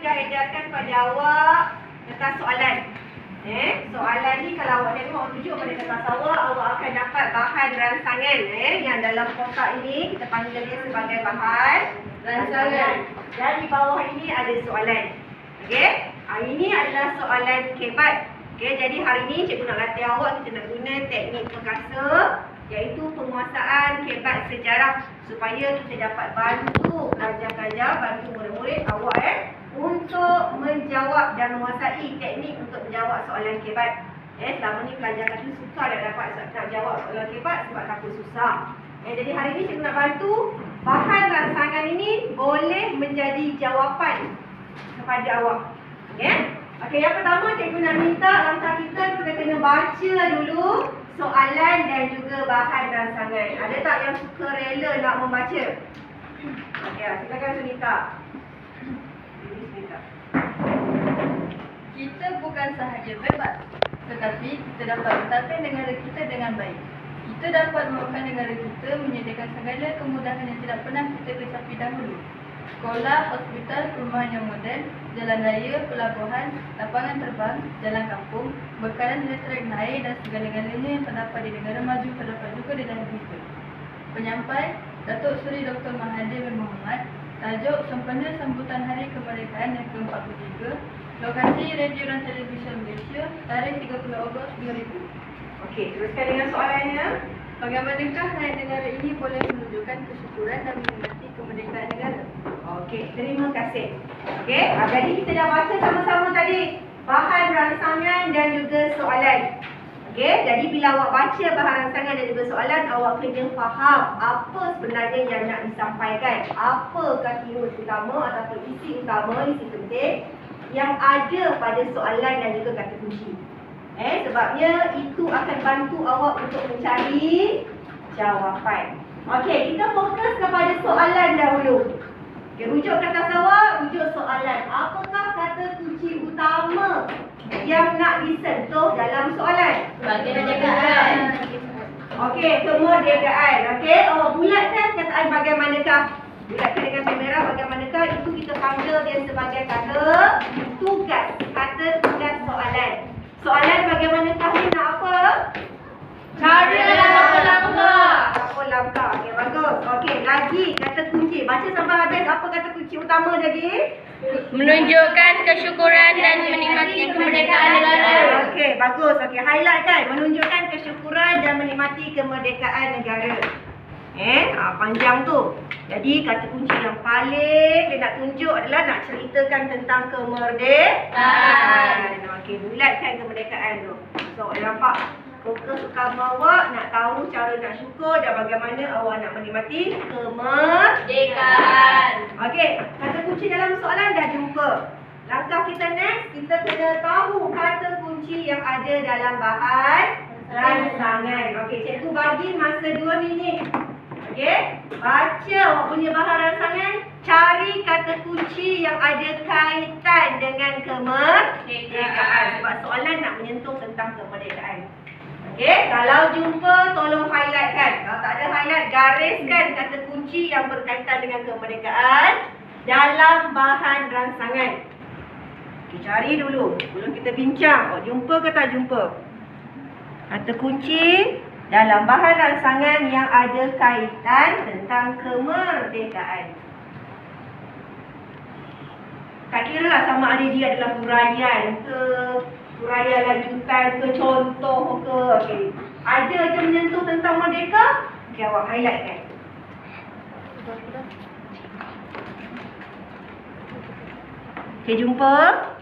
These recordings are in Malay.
dah edarkan pada awak tentang soalan. Soalan ni kalau awak tengok tunjuk pada kertas awak akan dapat bahan rangsangan yang dalam kotak ini kita panggil dia sebagai bahan rangsangan. Dan di bawah ini ada soalan. Okey? Ini adalah soalan kebat. Okey, jadi hari ni cikgu nak latih awak kita nak guna teknik perkasa iaitu penguasaan kebat sejarah supaya kita dapat bantu pelajar-pelajar, bantu murid-murid awak untuk menjawab dan menguasai teknik untuk menjawab soalan kebat. Selama ni pelajar kata susah dah dapat nak jawab soalan kebat sebab takut susah. Jadi hari ni cikgu nak bantu bahan rangsangan ini boleh menjadi jawapan kepada awak. Okey, yang pertama cikgu nak minta langkah kita kena baca dulu soalan dan juga bahan rangsangan. Ada tak yang suka rela nak membaca? Okey, silakan Sunita. Kita bukan sahaja bebas, tetapi kita dapat mentadbir negara kita dengan baik. Kita dapat membawakan negara kita menyediakan segala kemudahan yang tidak pernah kita kecapi dahulu. Sekolah, hospital, perumahan yang moden, jalan raya, pelabuhan, lapangan terbang, jalan kampung, bekalan elektrik air dan segala-galanya yang terdapat di negara maju terdapat juga di dalam kita. Penyampai Datuk Seri Dr. Mahathir bin Mohamad. Tajuk sempena sambutan Hari Kemerdekaan yang ke-43. Lokasi Radio dan Televisyen Malaysia, tarikh 30 Ogos 2000. Okey, teruskan dengan soalannya. Bagaimanakah rakyat negara ini boleh menunjukkan kesyukuran dan menikmati kemerdekaan negara? Okey, terima kasih. Okey, jadi kita dah baca sama-sama tadi bahan rangsangan dan juga soalan. Okey, jadi bila awak baca bahan rangsangan dan juga soalan, awak kena faham apa sebenarnya yang nak disampaikan. Apakah keyword utama ataupun isi utama, isi penting yang ada pada soalan dan juga kata kunci. Sebabnya itu akan bantu awak untuk mencari jawapan. Okey, kita fokus kepada soalan dahulu. Okey, rujuk kertas awak, rujuk soalan. Apakah kata kunci utama yang nak disentuh dalam soalan? Kemerdekaan. Okey, kemerdekaan. Okey, awak bulatkan kataan bagaimanakah? Bulatkan dengan kamera bagaimanakah? Itu kita panggil dia sebagai kata tugas. Kata tugas soalan. Soalan bagaimanakah ni nak apa? Cari langkah-langkah. Apa langkah? Okey, bagus. Okey, lagi kata kunci. Baca sampai habis. Apa kata kunci utama lagi? Menunjukkan kesyukuran dan menikmati kemerdekaan negara. Okey, bagus. Okey, highlight kan. Menunjukkan kesyukuran dan menikmati kemerdekaan negara. Panjang tu. Jadi kata kunci yang paling dia nak tunjuk adalah nak ceritakan tentang kemerdekaan. Okey, bulatkan kemerdekaan tu. So, nampak fokus utama awak nak tahu cara nak syukur dan bagaimana awak nak menikmati kemerdekaan. Okey, kata kunci dalam soalan dah jumpa. Langkah kita next, kita kena tahu kata kunci yang ada dalam bahan rangsangan. Okey, cikgu bagi masa 2 minit. Okey, baca awak punya bahan rangsangan, cari kata kunci yang ada kaitan dengan kemerdekaan. Sebab soalan nak menyentuh tentang kemerdekaan. Okey, kalau jumpa tolong highlightkan. Kalau tak ada highlight, gariskan kata kunci yang berkaitan dengan kemerdekaan dalam bahan rangsangan. Okey, cari dulu. Belum kita bincang. Jumpa ke tak jumpa? Kata kunci dalam bahan rangsangan yang ada kaitan tentang kemerdekaan. Tak kira lah sama ada dia adalah huraian ke, huraian lanjutan ke, contoh ke. Okey, ada je menyentuh tentang merdeka. Okey, awak highlight kan. Okey, jumpa.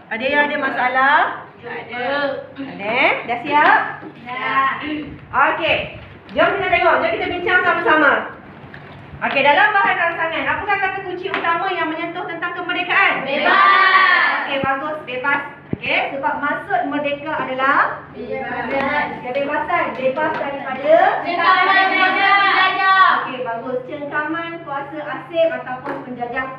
Ada yang ada masalah? Ada. Ada? Dah siap? Dah. Okey, jom kita tengok. Jom kita bincang sama-sama. Okey, dalam bahan rangsangan, apakah kata kunci utama yang menyentuh tentang kemerdekaan? Bebas. Okey, bagus. Bebas. Okey, sebab maksud merdeka adalah kebebasan. Bebas daripada Cengkaman kuasa penjajah. Okey, bagus. Cengkaman kuasa asing ataupun penjajah.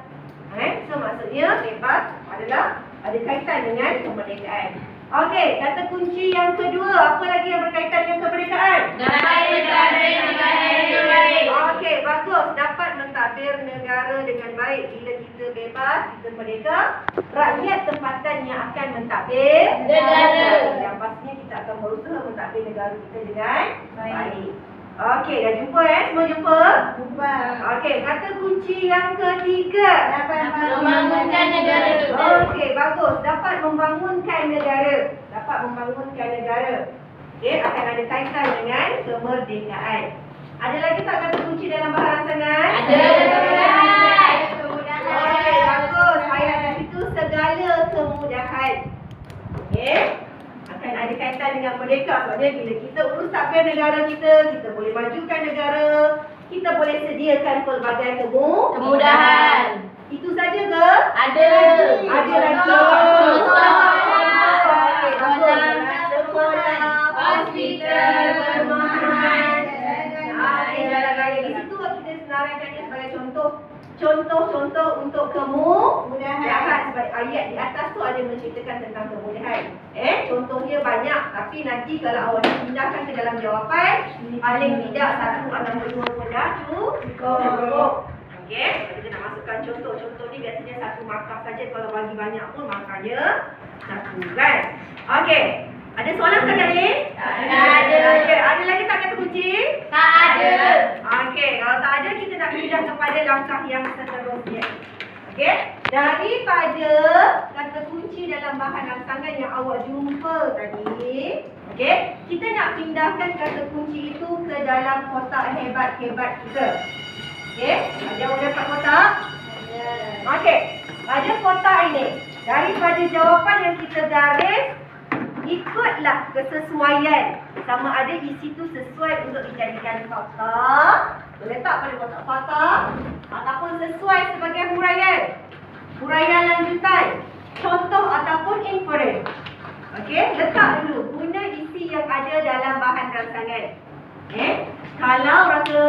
So maksudnya bebas adalah ada kaitan dengan kemerdekaan. Okey, kata kunci yang kedua, apa lagi yang berkaitan dengan kemerdekaan? Negara baik. Okey, bagus. Dapat mentadbir negara dengan baik. Bila kita bebas, kita merdeka, rakyat tempatan yang akan mentadbir Negara. Yang pastinya kita akan berusaha mentadbir negara kita dengan Baik. baik. Okey, dah jumpa Semua jumpa? Jumpa. Okey, kata kunci yang ketiga. Membangunkan negara kita. Okey, bagus. Dapat membangunkan negara. Dapat membangunkan negara. Okey, akan ada kaitan dengan kemerdekaan. Ada lagi tak kata kunci dalam bahasa rangsangan? Ada. Okey, bagus. Highlight kat situ segala kemudahan. Okey. Akan ada kaitan dengan merdeka. Sebabnya bila kita urus takbir negara kita, kita boleh majukan negara, kita boleh sediakan pelbagai Kemudahan. Itu saja ke? Ada. Ada lagi. Contoh. Okey, bagus. Sekolah, Hospital, perumahan. Jalan raya. Di situ kita senaraikannya sebagai contoh. Contoh-contoh untuk kemudahan. Sebab ayat di atas tu ada menceritakan tentang kemudahan. Contohnya banyak. Tapi nanti kalau awak nak pindahkan ke dalam jawapan, paling tidak 1 atau 2 pun dah cukup. Okey, kita nak masukkan contoh-contoh ni biasanya 1 markah saja. Kalau bagi banyak pun markahnya 1 kan. Okey, ada soalan sekali ni? Tak ada. Okey, ada lagi tak kata kunci? Tak ada. Okey, kalau tak ada kita nak pindah kepada langkah yang seterusnya. Okey, daripada kata kunci dalam bahan rangsangan yang awak jumpa tadi, okey, kita nak pindahkan kata kunci itu ke dalam kotak hebat-hebat kita. Okey, ada awak dapat kotak? Okey, pada kotak ini, daripada jawapan yang kita garis, ikutlah kesesuaian. Sama ada isi tu sesuai untuk dijadikan fakta, letak pada kotak fakta, ataupun sesuai sebagai huraian. Huraian lanjutan, contoh ataupun inferen. Okey, letak dulu guna isi yang ada dalam bahan rangsangan. Kalau rasa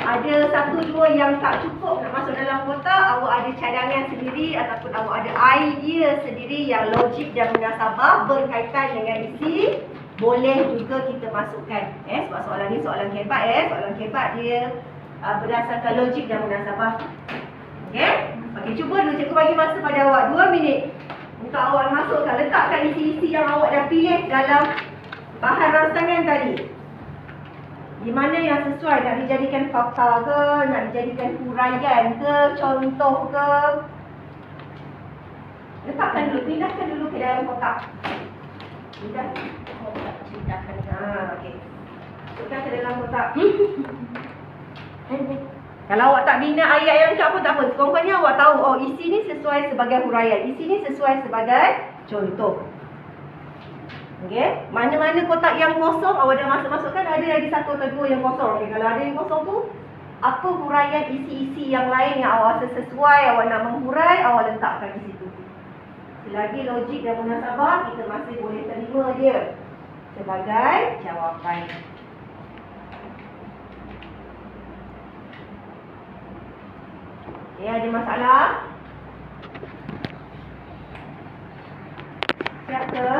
ada 1-2 yang tak cukup nak masuk dalam kotak, awak ada cadangan sendiri ataupun awak ada idea sendiri yang logik dan munasabah berkaitan dengan isi, boleh juga kita masukkan. Sebab soalan ni soalan hebat. Soalan hebat dia berdasarkan logik dan munasabah. Okey? Okey, cuba dulu cikgu bagi masa pada awak 2 minit untuk awak masukkan, letakkan isi-isi yang awak dah pilih dalam bahan rangsangan tadi. Di mana yang sesuai, nak dijadikan fakta ke, nak dijadikan huraian ke, contoh ke. Letakkan dulu, pindahkan dulu ke dalam kotak. Pindahkan. Okey. Masukkan ke dalam kotak. Kalau awak tak bina ayat yang lengkap pun tak apa. Sekurang-kurangnya awak tahu, oh isi ni sesuai sebagai huraian, isi ni sesuai sebagai contoh. Okey, mana-mana kotak yang kosong awak dah masukkan, ada lagi 1 atau 2 yang kosong. Okey, kalau ada yang kosong tu, apa huraian isi-isi yang lain yang awak rasa sesuai, awak nak menghurai, awak letakkan di situ. Selagi logik dan munasabah, kita masih boleh terima dia sebagai jawapan. Okey, ada masalah? Siap ke?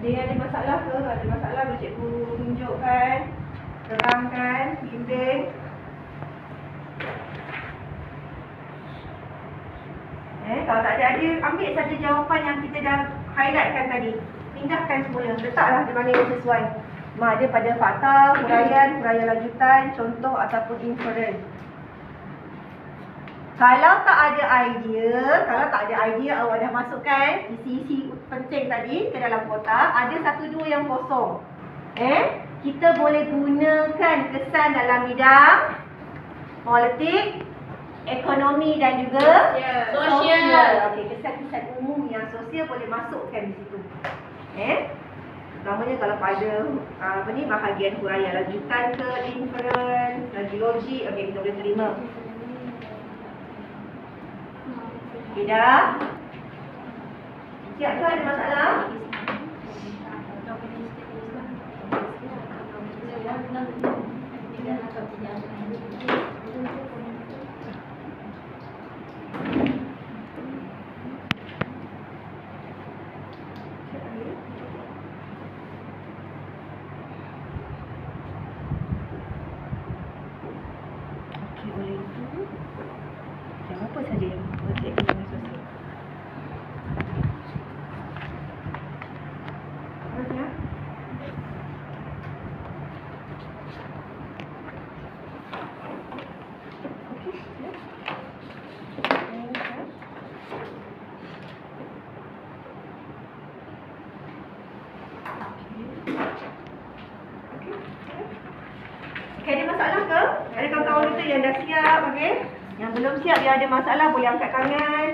Ada masalah ke? Ada masalah boleh cikgu tunjukkan, terangkan, bimbing. Kalau tak ada, ambil saja jawapan yang kita dah highlightkan tadi. Pindahkan semula, letaklah di mana yang sesuai. Sama ada pada fakta, huraian lanjutan, contoh ataupun inferen. Kalau tak ada idea, awak dah masukkan isi-isi penting tadi ke dalam kotak, ada 1-2 yang kosong. Kita boleh gunakan kesan dalam bidang politik, ekonomi dan juga sosial. Okey, kesan-kesan umum yang sosial boleh masukkan di situ. Utamanya kalau pada bahagian huraian lanjutan ke, inferen, lagi logik, okey kita boleh terima. Okey dah? Siap ke, ada masalah? Okey, oleh itu yang apa saja yang berkait dengan sosial? Terusnya. Okey, ada masalah ke? Ada kawan-kawan kita yang dah siap, okey? Yang belum siap, yang ada masalah boleh angkat tangan.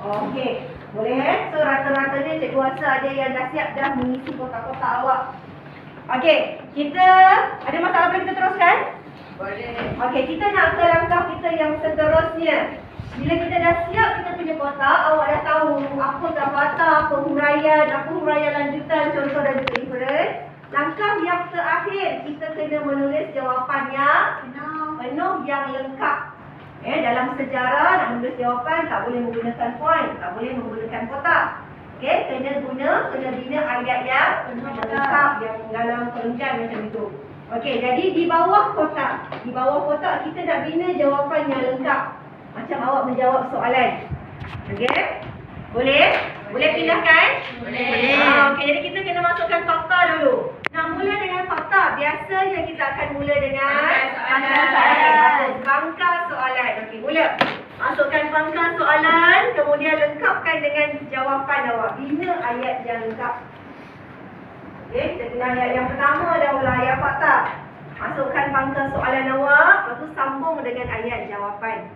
Okey, boleh So rata-ratanya cikgu rasa ada yang dah siap dah mengisi kotak-kotak awak. Okey, kita ada masalah boleh kita teruskan? Boleh. Okey, kita nak ke langkah kita yang seterusnya. Bila kita dah siap kita punya kotak, awak dah tahu apa fakta, apa huraian lanjutan, contoh dan juga inference. Langkah yang terakhir, kita kena menulis jawapan yang penuh yang lengkap. Dalam sejarah nak menulis jawapan tak boleh menggunakan point, tak boleh menggunakan kotak. Kena bina ayat yang lengkap yang dalam peruncan macam itu. Jadi di bawah kotak kita nak bina jawapan yang lengkap. Macam awak menjawab soalan. Boleh? Boleh pindahkan? Boleh. Jadi kita kena masukkan fakta dulu. Nak mula dengan fakta, biasanya kita akan mula dengan Pangkal soalan. Pangkal soalan. Mula. Masukkan pangkal soalan, kemudian lengkapkan dengan jawapan awak. Bina ayat yang lengkap. Kita bina ayat yang pertama dahulu, ayat fakta. Masukkan pangkal soalan awak, lepas tu sambung dengan ayat jawapan.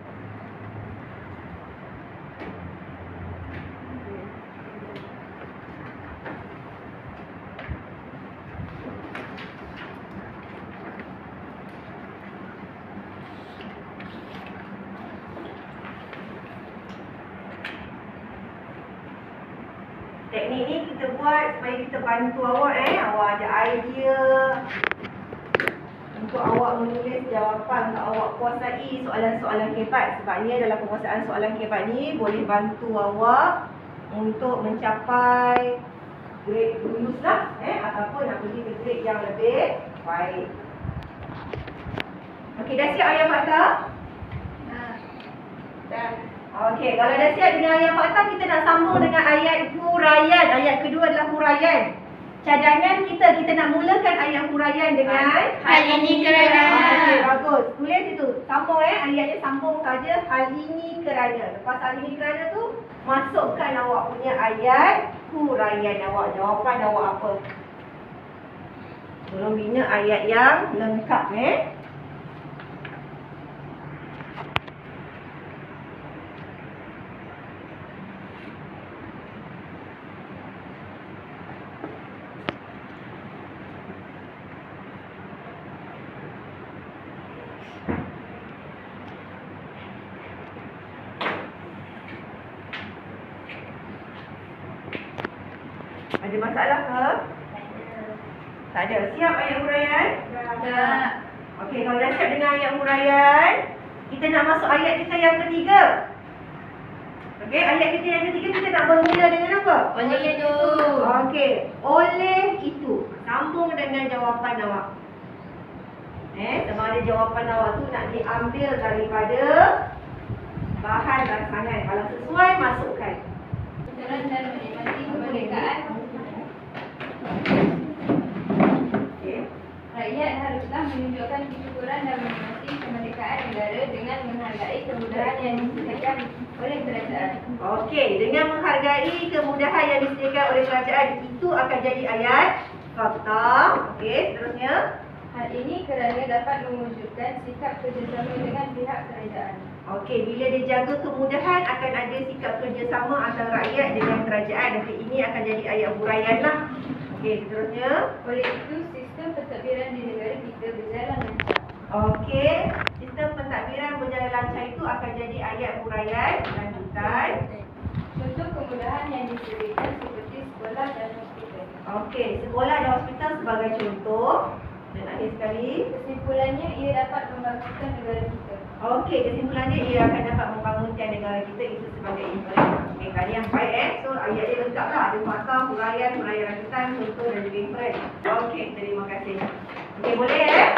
Teknik ni kita buat supaya kita bantu awak awak ada idea untuk awak menulis jawapan, untuk awak kuasai soalan-soalan KPAT. Sebabnya dalam penguasaan soalan KPAT ni boleh bantu awak untuk mencapai grade lulus lah ataupun nak pergi ke grade yang lebih baik. Okey, dah siap ayat fakta? Dah. Okey, kalau dah siap dengan ayat fakta, kita nak sambung dengan ayat huraian. Ayat kedua adalah huraian. Cadangan kita nak mulakan ayat huraian dengan Hal ini kerana. Okey, bagus. Tulis itu. Sambung ayatnya sambung saja hal ini kerana. Lepas hal ini kerana tu, masukkan awak punya ayat huraian awak. Jawapan awak apa? Tolong bina ayat yang lengkap Ada masalah ke? Tak ada. Siap ayat huraian? Dah. Okey, kalau dah siap dengan ayat huraian, kita nak masuk ayat kita yang ketiga. Okey, ayat kita yang ketiga kita nak bermula dengan apa? Oleh itu. Okey, oleh itu. Sambung dengan jawapan awak. Sama ada jawapan awak tu nak diambil daripada bahan rangsangan. Kalau sesuai, masukkan. Kebenaran dan menikmati kemerdekaan. Rakyat haruslah menunjukkan kesyukuran dan menikmati kemerdekaan negara dengan menghargai kemudahan yang disediakan oleh kerajaan. Okey, dengan menghargai kemudahan yang disediakan oleh kerajaan, itu akan jadi ayat fakta. Okey, seterusnya. Hal ini kerana dapat mewujudkan sikap kerjasama dengan pihak kerajaan. Okey, bila dijaga kemudahan akan ada sikap kerjasama antara rakyat dengan kerajaan. Okey, ini akan jadi ayat huraian lah. Okey, seterusnya. Oleh itu, sistem pentadbiran di negara kita berjalan lancar. Okey, sistem pentadbiran berjalan lancar itu akan jadi ayat huraian lanjutan. Contoh kemudahan yang disediakan seperti sekolah dan hospital. Okey, sekolah dan hospital sebagai contoh. Dan akhir sekali. Kesimpulannya, ia dapat membangkitkan negara kita. Okey, kesimpulannya ia akan dapat membangunkan negara kita itu sebagai inference. Okey, kali yang baik So ayat dia lengkap lah. Ada fakta, huraian lanjutan, contoh dan juga inference. Okey, terima kasih. Okey, boleh